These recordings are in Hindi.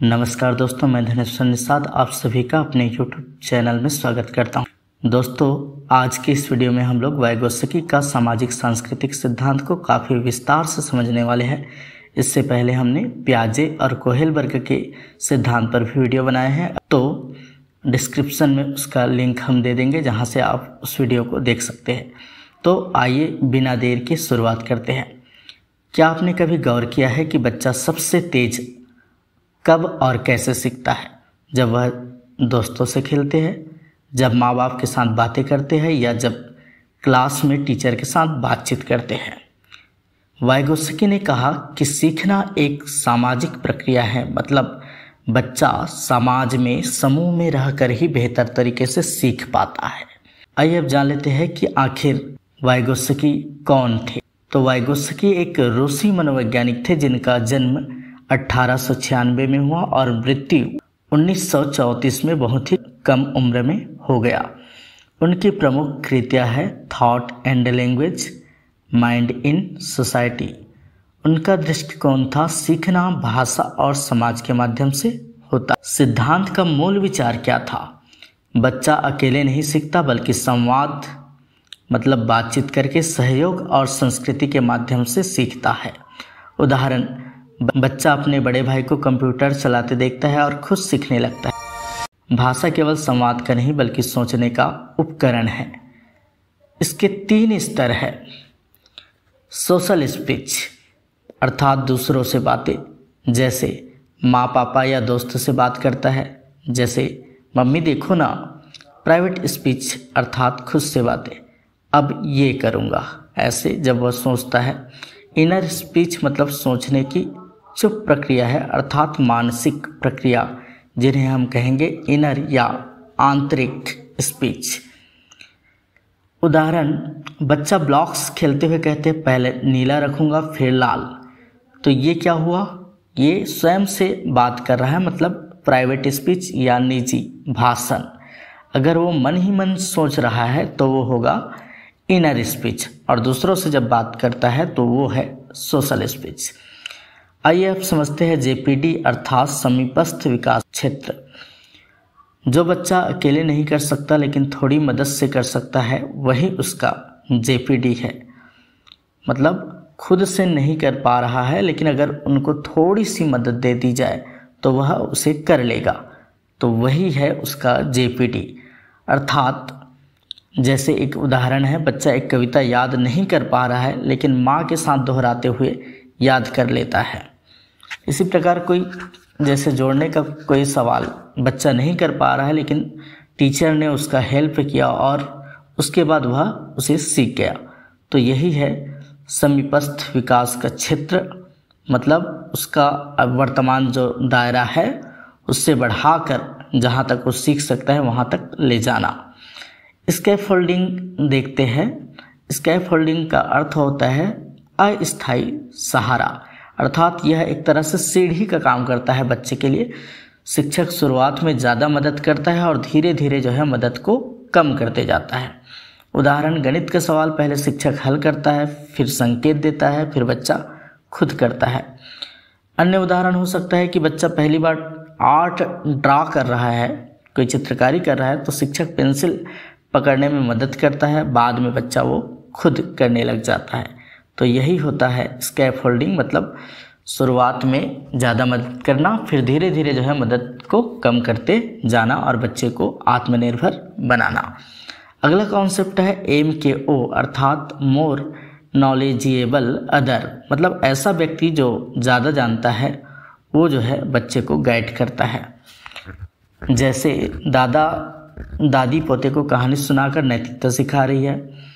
नमस्कार दोस्तों, मैं धनेश्वर निषाद आप सभी का अपने YouTube चैनल में स्वागत करता हूं। दोस्तों, आज की इस वीडियो में हम लोग वाइगोत्स्की का सामाजिक सांस्कृतिक सिद्धांत को काफ़ी विस्तार से समझने वाले हैं। इससे पहले हमने पियाजे और कोहेलबर्ग के सिद्धांत पर भी वीडियो बनाए हैं, तो डिस्क्रिप्शन में उसका लिंक हम दे देंगे जहाँ से आप उस वीडियो को देख सकते हैं। तो आइए बिना देर की शुरुआत करते हैं। क्या आपने कभी गौर किया है कि बच्चा सबसे तेज कब और कैसे सीखता है? जब वह दोस्तों से खेलते हैं, जब माँ बाप के साथ बातें करते हैं, या जब क्लास में टीचर के साथ बातचीत करते हैं। वाइगोत्स्की ने कहा कि सीखना एक सामाजिक प्रक्रिया है, मतलब बच्चा समाज में समूह में रहकर ही बेहतर तरीके से सीख पाता है। आइए अब जान लेते हैं कि आखिर वाइगोत्स्की कौन थे। तो वाइगोत्स्की एक रूसी मनोवैज्ञानिक थे जिनका जन्म 1896 में हुआ और मृत्यु 1934 में बहुत ही कम उम्र में हो गया। उनकी प्रमुख कृतियाँ है thought and language, mind in society. उनका दृष्टिकोण था सीखना भाषा और समाज के माध्यम से होता। सिद्धांत का मूल विचार क्या था? बच्चा अकेले नहीं सीखता बल्कि संवाद मतलब बातचीत करके, सहयोग और संस्कृति के माध्यम से सीखता है। उदाहरण, बच्चा अपने बड़े भाई को कंप्यूटर चलाते देखता है और खुद सीखने लगता है। भाषा केवल संवाद का नहीं बल्कि सोचने का उपकरण है। इसके 3 स्तर है। सोशल स्पीच अर्थात दूसरों से बातें, जैसे माँ पापा या दोस्त से बात करता है, जैसे मम्मी देखो ना। प्राइवेट स्पीच अर्थात खुद से बातें, अब ये करूँगा, ऐसे जब वह सोचता है। इनर स्पीच मतलब सोचने की चुप प्रक्रिया है, अर्थात मानसिक प्रक्रिया, जिन्हें हम कहेंगे इनर या आंतरिक स्पीच। उदाहरण, बच्चा ब्लॉक्स खेलते हुए कहते हैं पहले नीला रखूँगा फिर लाल। तो ये क्या हुआ? ये स्वयं से बात कर रहा है, मतलब प्राइवेट स्पीच या निजी भाषण। अगर वो मन ही मन सोच रहा है तो वो होगा इनर स्पीच, और दूसरों से जब बात करता है तो वो है सोशल स्पीच। आइए अब समझते हैं जेपीडी अर्थात समीपस्थ विकास क्षेत्र। जो बच्चा अकेले नहीं कर सकता लेकिन थोड़ी मदद से कर सकता है, वही उसका जेपीडी है। मतलब खुद से नहीं कर पा रहा है लेकिन अगर उनको थोड़ी सी मदद दे दी जाए तो वह उसे कर लेगा, तो वही है उसका जेपीडी। अर्थात जैसे एक उदाहरण है, बच्चा एक कविता याद नहीं कर पा रहा है लेकिन माँ के साथ दोहराते हुए याद कर लेता है। इसी प्रकार कोई जैसे जोड़ने का कोई सवाल बच्चा नहीं कर पा रहा है लेकिन टीचर ने उसका हेल्प किया और उसके बाद वह उसे सीख गया, तो यही है समीपस्थ विकास का क्षेत्र। मतलब उसका वर्तमान जो दायरा है उससे बढ़ाकर जहाँ तक वो सीख सकता है वहाँ तक ले जाना। स्कैफोल्डिंग देखते हैं। स्कैफोल्डिंग का अर्थ होता है अस्थायी सहारा, अर्थात यह एक तरह से सीढ़ी का काम करता है बच्चे के लिए। शिक्षक शुरुआत में ज़्यादा मदद करता है और धीरे धीरे जो है मदद को कम करते जाता है। उदाहरण, गणित का सवाल पहले शिक्षक हल करता है, फिर संकेत देता है, फिर बच्चा खुद करता है। अन्य उदाहरण हो सकता है कि बच्चा पहली बार आर्ट ड्रा कर रहा है, कोई चित्रकारी कर रहा है, तो शिक्षक पेंसिल पकड़ने में मदद करता है, बाद में बच्चा वो खुद करने लग जाता है। तो यही होता है स्कैफोल्डिंग, मतलब शुरुआत में ज़्यादा मदद करना, फिर धीरे धीरे जो है मदद को कम करते जाना और बच्चे को आत्मनिर्भर बनाना। अगला कॉन्सेप्ट है MKO अर्थात मोर नॉलेजेबल अदर, मतलब ऐसा व्यक्ति जो ज़्यादा जानता है वो जो है बच्चे को गाइड करता है। जैसे दादा दादी पोते को कहानी सुनाकर नैतिकता सिखा रही है।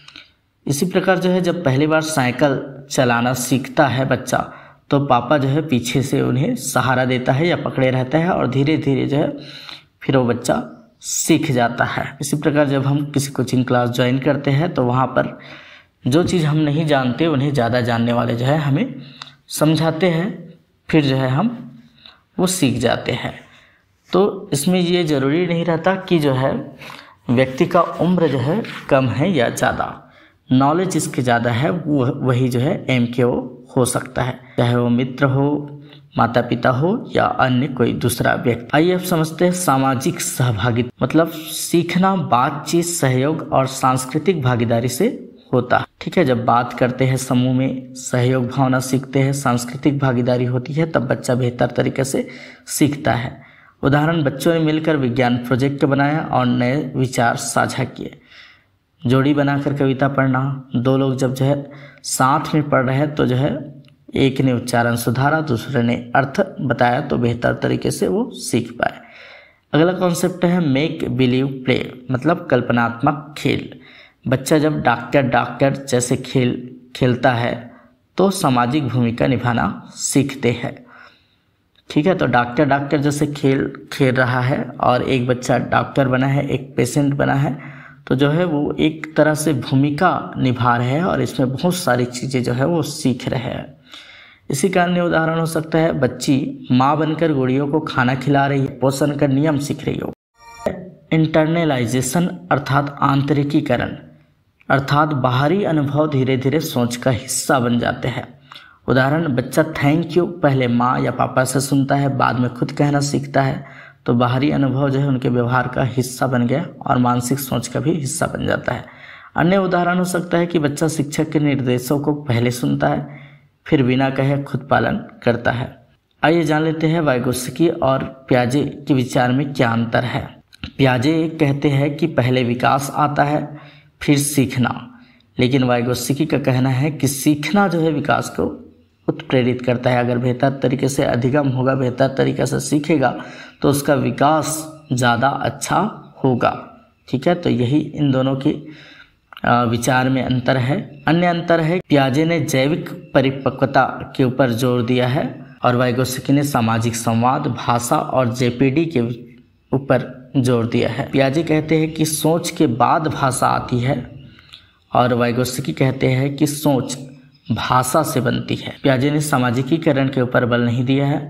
इसी प्रकार जो है जब पहली बार साइकिल चलाना सीखता है बच्चा, तो पापा जो है पीछे से उन्हें सहारा देता है या पकड़े रहता है और धीरे धीरे जो है फिर वो बच्चा सीख जाता है। इसी प्रकार जब हम किसी कोचिंग क्लास ज्वाइन करते हैं तो वहाँ पर जो चीज़ हम नहीं जानते उन्हें ज़्यादा जानने वाले जो है हमें समझाते हैं, फिर जो है हम वो सीख जाते हैं। तो इसमें ये ज़रूरी नहीं रहता कि जो है व्यक्ति का उम्र जो है कम है या ज़्यादा, नॉलेज इसके ज़्यादा है वही जो है MKO हो सकता है, चाहे वो मित्र हो, माता पिता हो या अन्य कोई दूसरा व्यक्ति। आइए अब समझते हैं सामाजिक सहभागिता। मतलब सीखना बातचीत, सहयोग और सांस्कृतिक भागीदारी से होता है। ठीक है, जब बात करते हैं समूह में, सहयोग भावना सीखते हैं, सांस्कृतिक भागीदारी होती है, तब बच्चा बेहतर तरीके से सीखता है। उदाहरण, बच्चों ने मिलकर विज्ञान प्रोजेक्ट बनाया और नए विचार साझा किए। जोड़ी बनाकर कविता पढ़ना, दो लोग जब जो है साथ में पढ़ रहे हैं तो जो है एक ने उच्चारण सुधारा, दूसरे ने अर्थ बताया, तो बेहतर तरीके से वो सीख पाए। अगला कॉन्सेप्ट है मेक बिलीव प्ले, मतलब कल्पनात्मक खेल। बच्चा जब डॉक्टर जैसे खेल खेलता है तो सामाजिक भूमिका निभाना सीखते हैं। ठीक है, तो डॉक्टर जैसे खेल खेल रहा है और एक बच्चा डॉक्टर बना है, एक पेशेंट बना है, तो जो है वो एक तरह से भूमिका निभा रहे हैं और इसमें बहुत सारी चीज़ें जो है वो सीख रहे हैं। इसी का अन्य उदाहरण हो सकता है, बच्ची माँ बनकर गुड़ियों को खाना खिला रही है, पोषण का नियम सीख रही हो। इंटरनलाइजेशन अर्थात आंतरिकीकरण, अर्थात बाहरी अनुभव धीरे धीरे सोच का हिस्सा बन जाते हैं। उदाहरण, बच्चा थैंक यू पहले माँ या पापा से सुनता है, बाद में खुद कहना सीखता है, तो बाहरी अनुभव जो है उनके व्यवहार का हिस्सा बन गया और मानसिक सोच का भी हिस्सा बन जाता है। अन्य उदाहरण हो सकता है कि बच्चा शिक्षक के निर्देशों को पहले सुनता है, फिर बिना कहे खुद पालन करता है। आइए जान लेते हैं वाइगोत्स्की और पियाजे के विचार में क्या अंतर है। पियाजे कहते हैं कि पहले विकास आता है फिर सीखना, लेकिन वाइगोत्स्की का कहना है कि सीखना जो है विकास को उत्प्रेरित करता है। अगर बेहतर तरीके से अधिगम होगा, बेहतर तरीके से सीखेगा तो उसका विकास ज़्यादा अच्छा होगा। ठीक है, तो यही इन दोनों की विचार में अंतर है। अन्य अंतर है, पियाजे ने जैविक परिपक्वता के ऊपर जोर दिया है और वाइगोत्स्की ने सामाजिक संवाद, भाषा और जेपीडी के ऊपर जोर दिया है। पियाजे कहते हैं कि सोच के बाद भाषा आती है और वाइगोत्स्की कहते हैं कि सोच भाषा से बनती है। पियाजे ने सामाजिकीकरण के ऊपर बल नहीं दिया है,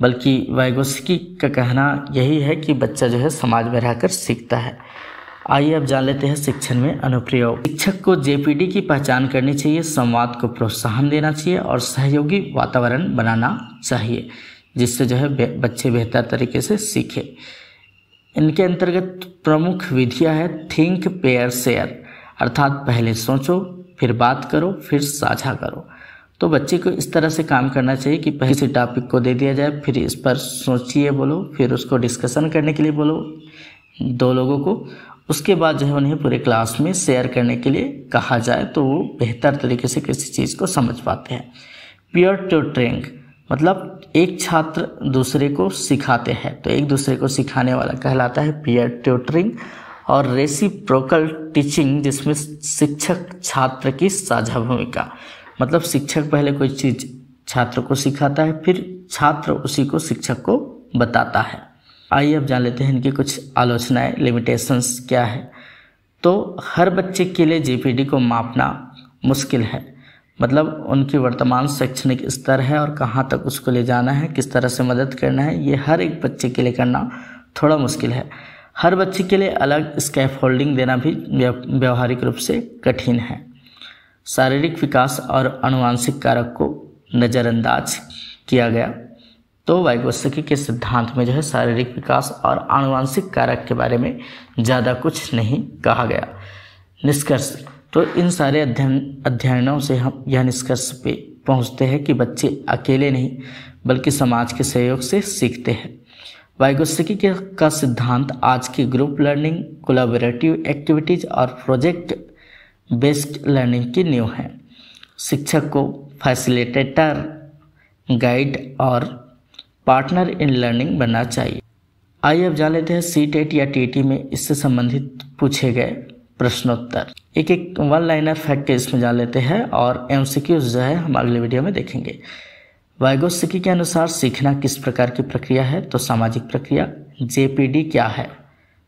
बल्कि वाइगोत्स्की का कहना यही है कि बच्चा जो है समाज में रहकर सीखता है। आइए अब जान लेते हैं शिक्षण में अनुप्रयोग। शिक्षक को जेपीडी की पहचान करनी चाहिए, संवाद को प्रोत्साहन देना चाहिए और सहयोगी वातावरण बनाना चाहिए, जिससे जो है बच्चे बेहतर तरीके से सीखे। इनके अंतर्गत प्रमुख विधियां है थिंक पेयर शेयर, अर्थात पहले सोचो, फिर बात करो, फिर साझा करो। तो बच्चे को इस तरह से काम करना चाहिए कि पहले से टॉपिक को दे दिया जाए, फिर इस पर सोचिए बोलो, फिर उसको डिस्कशन करने के लिए बोलो दो लोगों को, उसके बाद जो है उन्हें पूरे क्लास में शेयर करने के लिए कहा जाए, तो वो बेहतर तरीके से किसी चीज़ को समझ पाते हैं। पीयर ट्यूटरिंग, मतलब एक छात्र दूसरे को सिखाते हैं, तो एक दूसरे को सिखाने वाला कहलाता है पीयर ट्यूटरिंग। और रेसिप्रोकल टीचिंग, जिसमें शिक्षक छात्र की साझा भूमिका, मतलब शिक्षक पहले कोई चीज़ छात्र को सिखाता है, फिर छात्र उसी को शिक्षक को बताता है। आइए अब जान लेते हैं इनकी कुछ आलोचनाएं, लिमिटेशंस क्या है। तो हर बच्चे के लिए जेपीडी को मापना मुश्किल है, मतलब उनकी वर्तमान शैक्षणिक स्तर है और कहाँ तक उसको ले जाना है, किस तरह से मदद करना है, ये हर एक बच्चे के लिए करना थोड़ा मुश्किल है। हर बच्चे के लिए अलग स्कैफोल्डिंग देना भी व्यवहारिक रूप से कठिन है। शारीरिक विकास और आनुवंशिक कारक को नज़रअंदाज किया गया। तो वाइगोत्स्की के सिद्धांत में जो है शारीरिक विकास और आनुवंशिक कारक के बारे में ज़्यादा कुछ नहीं कहा गया। निष्कर्ष, तो इन सारे अध्ययनों से हम यह निष्कर्ष पे पहुंचते हैं कि बच्चे अकेले नहीं बल्कि समाज के सहयोग से सीखते हैं। वाइगोत्स्की का सिद्धांत आज की ग्रुप लर्निंग, कोलैबोरेटिव एक्टिविटीज और प्रोजेक्ट बेस्ड लर्निंग की नींव है। शिक्षक को फैसिलिटेटर, गाइड और पार्टनर इन लर्निंग बनना चाहिए। आइए अब जान लेते हैं सीटेट या टीटी में इससे संबंधित पूछे गए प्रश्नोत्तर। एक वन लाइनर फैक्ट इसमें जान लेते हैं और एमसीक्यूज जो है हम अगले वीडियो में देखेंगे। वाइगोत्स्की के अनुसार सीखना किस प्रकार की प्रक्रिया है? तो सामाजिक प्रक्रिया। जेपीडी क्या है?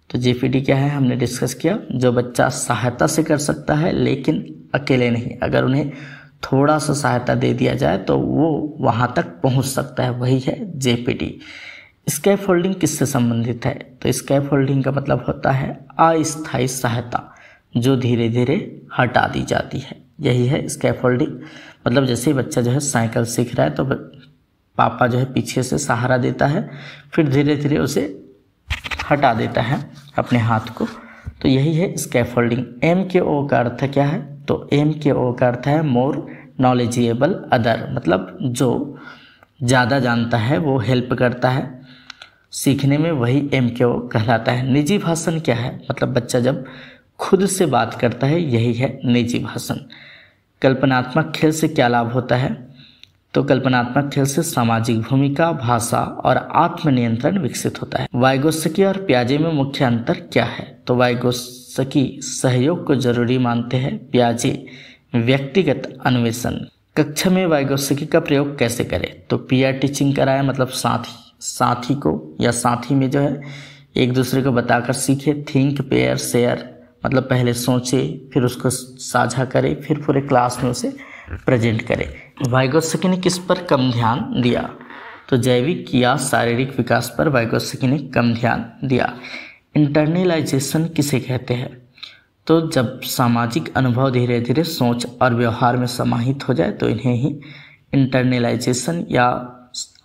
तो जेपीडी क्या है हमने डिस्कस किया, जो बच्चा सहायता से कर सकता है लेकिन अकेले नहीं, अगर उन्हें थोड़ा सा सहायता दे दिया जाए तो वो वहाँ तक पहुँच सकता है, वही है जेपीडी। स्कैफोल्डिंग किससे संबंधित है? तो स्कैफोल्डिंग का मतलब होता है अस्थायी सहायता जो धीरे धीरे हटा दी जाती है, यही है स्कैफोल्डिंग। मतलब जैसे ही बच्चा जो है साइकिल सीख रहा है तो पापा जो है पीछे से सहारा देता है, फिर धीरे धीरे उसे हटा देता है अपने हाथ को। तो यही है स्कैफोल्डिंग। MKO का अर्थ क्या है? तो MKO का अर्थ है मोर नॉलेजेबल अदर, मतलब जो ज़्यादा जानता है वो हेल्प करता है सीखने में, वही MKO कहलाता है। निजी भाषण क्या है? मतलब बच्चा जब खुद से बात करता है, यही है निजी भाषण। कल्पनात्मक खेल से क्या लाभ होता है? तो कल्पनात्मक खेल से सामाजिक भूमिका, भाषा और आत्मनियंत्रण विकसित होता है। वाइगोत्स्की और पियाजे में मुख्य अंतर क्या है? तो वाइगोत्स्की सहयोग को जरूरी मानते हैं, पियाजे व्यक्तिगत अन्वेषण। कक्षा में वाइगोत्स्की का प्रयोग कैसे करें? तो पीयर टीचिंग कराए, मतलब साथी को या साथी में जो है एक दूसरे को बताकर सीखे। थिंक पेयर शेयर, मतलब पहले सोचे फिर उसको साझा करे, फिर पूरे क्लास में उसे प्रेजेंट करे। वाइगोत्स्की ने किस पर कम ध्यान दिया? तो जैविक या शारीरिक विकास पर वाइगोत्स्की ने कम ध्यान दिया। इंटरनलाइजेशन किसे कहते हैं? तो जब सामाजिक अनुभव धीरे धीरे सोच और व्यवहार में समाहित हो जाए तो इन्हें ही इंटरनलाइजेशन या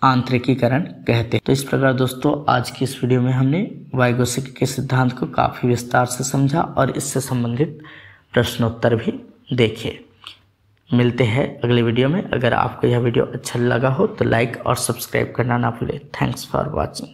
आंतरिकीकरण कहते हैं। तो इस प्रकार दोस्तों आज की इस वीडियो में हमने वाइगोत्स्की के सिद्धांत को काफ़ी विस्तार से समझा और इससे संबंधित प्रश्नोत्तर भी देखे। मिलते हैं अगले वीडियो में। अगर आपको यह वीडियो अच्छा लगा हो तो लाइक और सब्सक्राइब करना ना भूलें। Thanks for watching.